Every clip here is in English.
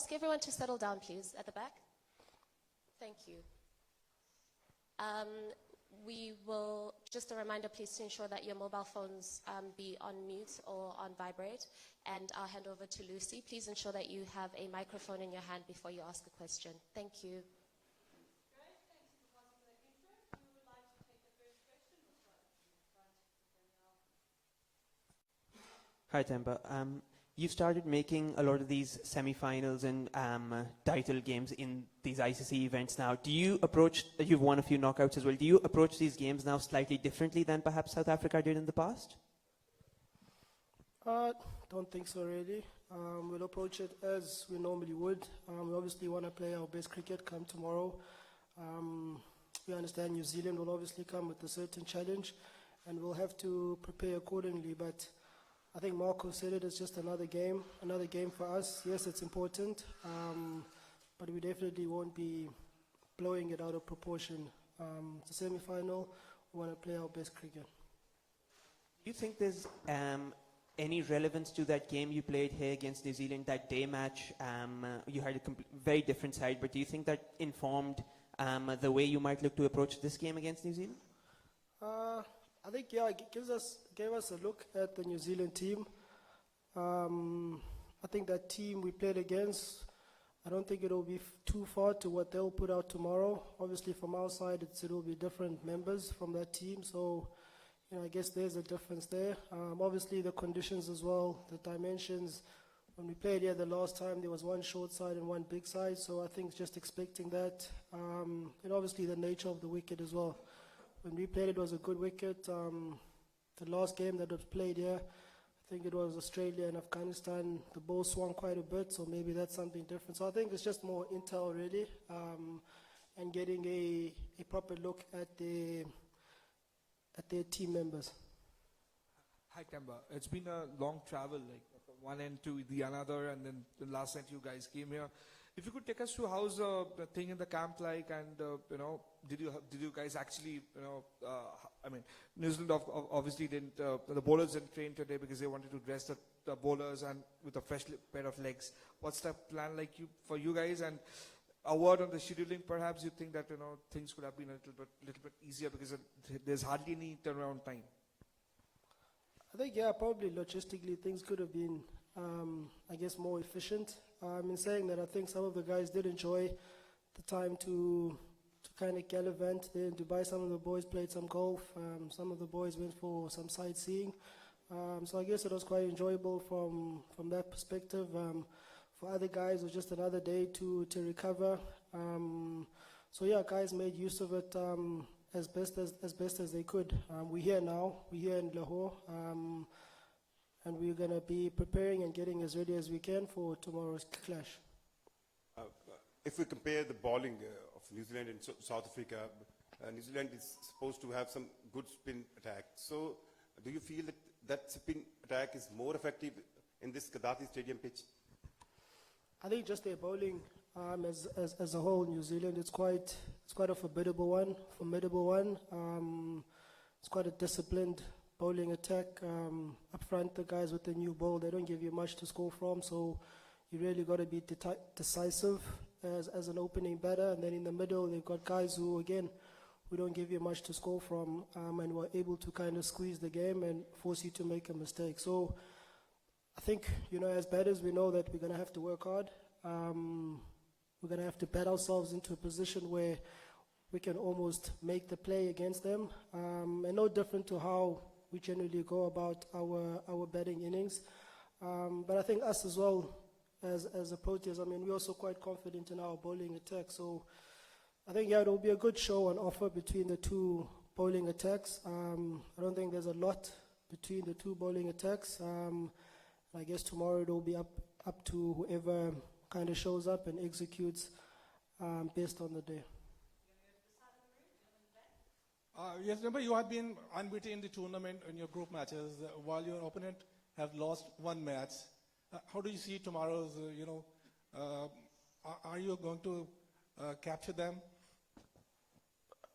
ask everyone to settle down, please, at the back? Thank you. We will, just a reminder, please, to ensure that your mobile phones be on mute or on vibrate. And I'll hand over to Lucy. Please ensure that you have a microphone in your hand before you ask a question. Thank you. Great, thanks for passing that intro. Who would like to take the first question? We'll start in front. Hi, Temba. You started making a lot of these semi-finals and title games in these ICC events now. Do you approach, you've won a few knockouts as well, do you approach these games now slightly differently than perhaps South Africa did in the past? Don't think so, really. We'll approach it as we normally would. We obviously want to play our best cricket come tomorrow. We understand New Zealand will obviously come with a certain challenge, and we'll have to prepare accordingly. But I think Marco said it, it's just another game for us. Yes, it's important, but we definitely won't be blowing it out of proportion. It's a semi-final. We want to play our best cricket. Do you think there's any relevance to that game you played here against New Zealand, that day match? You had a very different side, but do you think that informed the way you might look to approach this game against New Zealand? I think, yeah, it gave us a look at the New Zealand team. I think that team we played against, I don't think it'll be too far to what they'll put out tomorrow. Obviously, from our side, it'll be different members from that team. So, you know, I guess there's a difference there. Obviously, the conditions as well, the dimensions. When we played here the last time, there was one short side and one big side. So I think just expecting that. And obviously, the nature of the wicket as well. When we played, it was a good wicket. The last game that was played here, I think it was Australia and Afghanistan. The ball swung quite a bit, so maybe that's something different. So I think it's just more intel, really, and getting a proper look at their team members. Hi, Temba. It's been a long travel, like from one end to the another, and then the last night you guys came here. If you could take us through how's the thing in the camp like, and you know, did you guys actually, you know, I mean, New Zealand obviously didn't, the bowlers didn't train today because they wanted to dress the bowlers and with a fresh pair of legs. What's the plan like for you guys? And a word on the scheduling, perhaps you think that, you know, things could have been a little bit easier because there's hardly any turnaround time. I think, yeah, probably logistically things could have been, I guess, more efficient. In saying that, I think some of the guys did enjoy the time to kind of gallivant there in Dubai. Some of the boys played some golf. Some of the boys went for some sightseeing. So I guess it was quite enjoyable from that perspective. For other guys, it was just another day to recover. So yeah, guys made use of it as best as they could. We're here now. We're here in Lahore. And we're going to be preparing and getting as ready as we can for tomorrow's clash. If we compare the bowling of New Zealand and South Africa, New Zealand is supposed to have some good spin attack. So do you feel that spin attack is more effective in this Gaddafi Stadium pitch? I think just their bowling as a whole, New Zealand, it's quite a formidable one. It's quite a disciplined bowling attack. Up front, the guys with the new ball, they don't give you much to score from, so you really got to be decisive as an opening batter. And then in the middle, they've got guys who, again, we don't give you much to score from, and we're able to kind of squeeze the game and force you to make a mistake. So I think, you know, as batters, we know that we're going to have to work hard. We're going to have to bat ourselves into a position where we can almost make the play against them, and no different to how we generally go about our batting innings. But I think us as well, as a Proteas, I mean, we're also quite confident in our bowling attack. So I think, yeah, it will be a good show on offer between the two bowling attacks. I don't think there's a lot between the two bowling attacks. I guess tomorrow it will be up to whoever kind of shows up and executes based on the day. Yes, remember you have been unbeaten in the tournament in your group matches, while your opponent have lost one match. How do you see tomorrow's, are you going to capture them?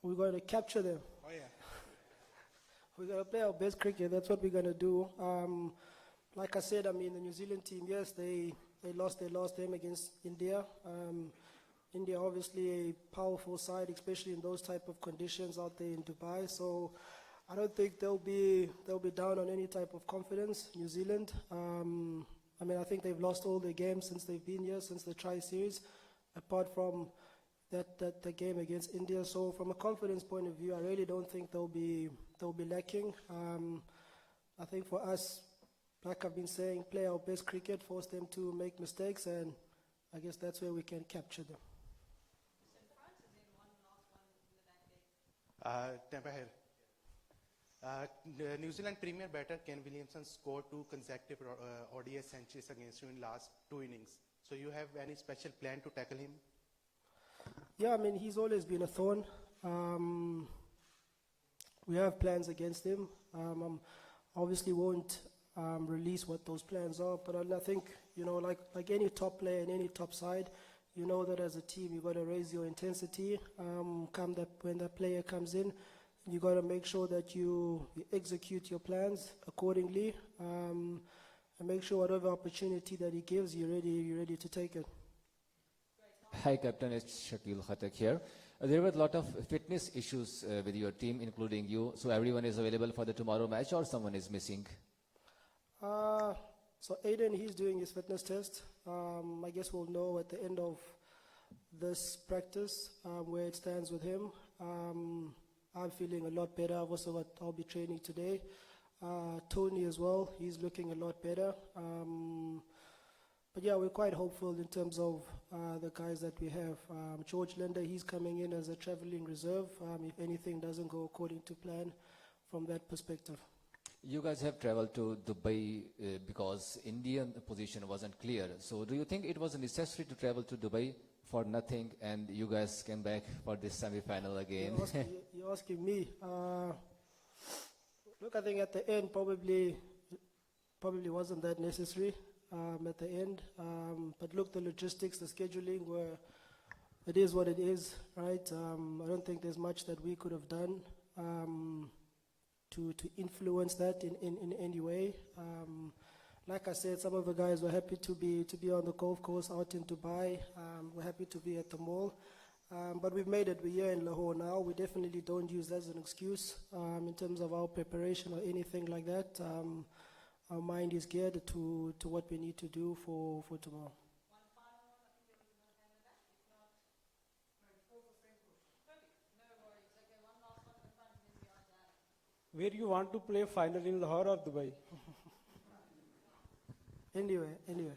We're going to capture them. Oh, yeah. We're going to play our best cricket. That's what we're going to do. Like I said, I mean, the New Zealand team, yes, they they lost their last game against India. India obviously a powerful side, especially in those type of conditions out there in Dubai. So I don't think they'll be down on any type of confidence. New Zealand, I mean, I think they've lost all their games since they've been here, since the tri-series, apart from the game against India. So from a confidence point of view, I really don't think they'll be lacking. I think for us, like I've been saying, play our best cricket, force them to make mistakes, and I guess that's where we can capture them. In front, and then one last one in the back there. Temba here. The New Zealand Premier batter Ken Williamson scored 2 consecutive ODI centuries against you in last 2 innings. So you have any special plan to tackle him? Yeah, I mean, he's always been a thorn. We have plans against him. Obviously won't release what those plans are, but I think, you know, like any top player in any top side, you know that as a team you got to raise your intensity. When that player comes in, you got to make sure that you execute your plans accordingly, and make sure whatever opportunity that he gives, you're ready to take it. Hi, Captain. It's Shakil Khatak here. There were a lot of fitness issues with your team, including you. So everyone is available for the tomorrow match, or someone is missing? So Aiden, he's doing his fitness test. I guess we'll know at the end of this practice where it stands with him. I'm feeling a lot better. I'll be training today. Tony as well, he's looking a lot better. But yeah, we're quite hopeful in terms of the guys that we have. George Linder, he's coming in as a traveling reserve if anything doesn't go according to plan from that perspective. You guys have traveled to Dubai because Indian position wasn't clear. So do you think it was necessary to travel to Dubai for nothing, and you guys came back for this semi-final again? You're asking me. Look, I think at the end probably wasn't that necessary at the end. But look, the logistics, the scheduling, it is what it is, right? I don't think there's much that we could have done to influence that in any way. Like I said, some of the guys were happy to be on the golf course out in Dubai. We're happy to be at the mall. But we've made it. We're here in Lahore now. We definitely don't use that as an excuse in terms of our preparation or anything like that. Our mind is geared to what we need to do for tomorrow. One final one, I think there was another hand in the back. If not, perfect. No worries. Okay, one last one in the front, and then we are done. Where you want to play final in Lahore or Dubai? Anyway.